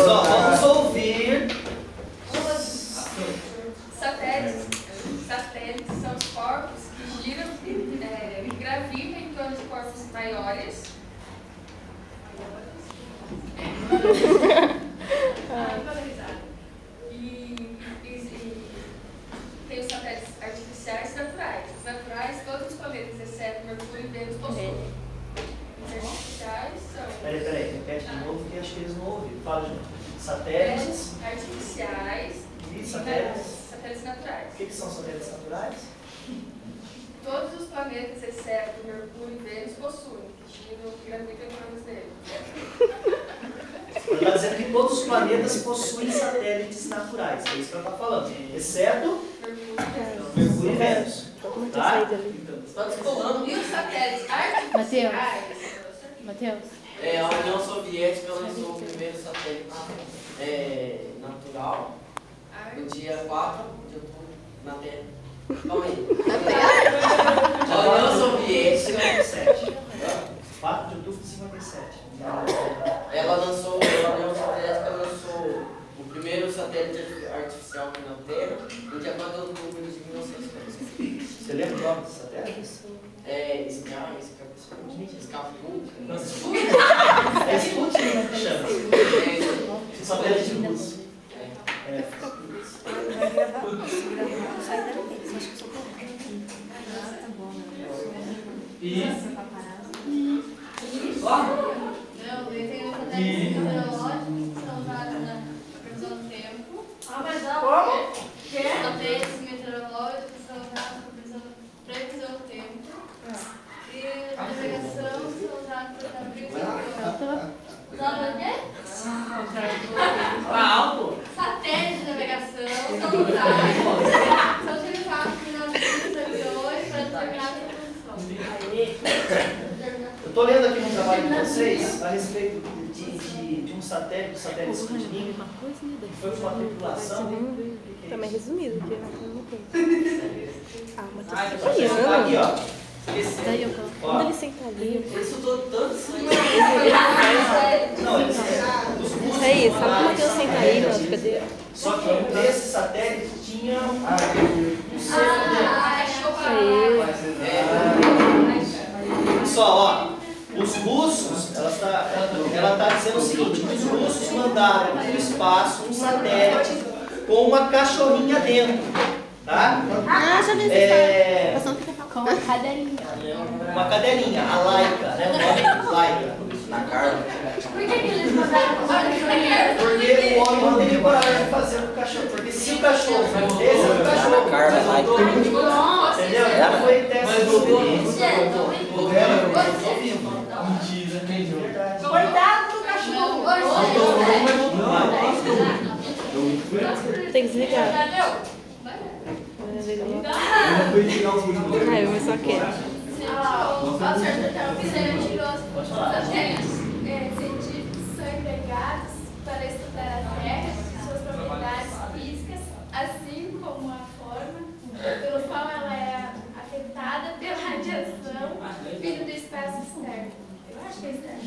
Vamos ouvir. Satélites são os corpos que giram e gravitam em torno de corpos maiores. E tem os satélites artificiais e naturais. Os naturais, todos os planetas, exceto Mercúrio e Vênus, possuem. Os artificiais são... Peraí, repete de novo, que acho que eles não ouviram. Fala de novo. Satélites artificiais e satélites naturais. O que são satélites naturais? Todos os planetas, exceto Mercúrio e Vênus, possuem, que giram e gravitam em torno dele. Ela está dizendo que todos os planetas possuem satélites naturais. É isso que ela está falando. Exceto Mercúrio e Vênus. Tá? Está descolando. E os satélites artificiais? Mateus. A União Soviética lançou o primeiro satélite natural no dia 4 de outubro na Terra. Calma aí. A União Soviética. 4 de outubro de 57. Ela lançou, a União Soviética lançou o primeiro satélite artificial aqui na Terra no dia 4 de outubro de 1950. Você lembra o nome desse satélite? É Sputnik, né? Que chama. Satélite russo. E meteorológicos que são usados na previsão do tempo. Satélites meteorológicos são usados na previsão do tempo. E navegação são usados para previsão do tempo. Usado o quê? Satélites de navegação são usados. São utilizados por navios aviões para determinar a posição. eu estou lendo aqui no trabalho de vocês a respeito de um satélite, o satélite Sputnik, que foi uma tripulação. Tá mais resumido aqui, né? Aqui, ó. Daí eu falo, quando ele senta ali, Ele estudou tanto isso aí. Não, isso aí, sabe como é que eu sento aí nas cadeiras? só que esse satélite tinha um cerco dentro. Só, ó, os russos, ela está dizendo o seguinte, os russos mandaram para o espaço um satélite com uma cachorrinha dentro, tá? Já vi com uma cadelinha. Uma cadelinha, a Laika, né? O nome é Laika. Na Carla. Por que eles mandaram o cachorrinho? Porque o homem não tem coragem de fazer o cachorro. Porque se o cachorro esse é o cachorro. Carla, Laika. Entendeu? Então foi teste de obediência. Coitado do cachorro. Tem que desligar. Eu só quero. Científicos são empregados para estudar a Terra, suas propriedades físicas, assim como a forma pelo qual ela é afetada pela radiação vinda do espaço externo. Eu acho que é externo.